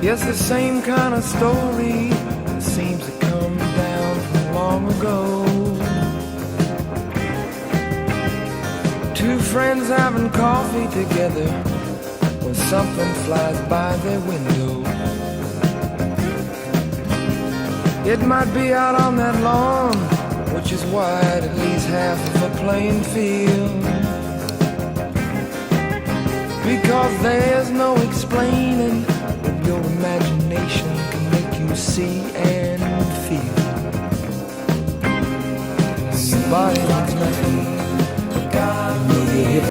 Yes, the same kind of story that seems to come down from long ago. Two friends having coffee together when something flies by their window. It might be out on that lawn, which is wide, at least half of a playing field. Because there's no explaining what your imagination can make you see and feel. Your body needs nothing.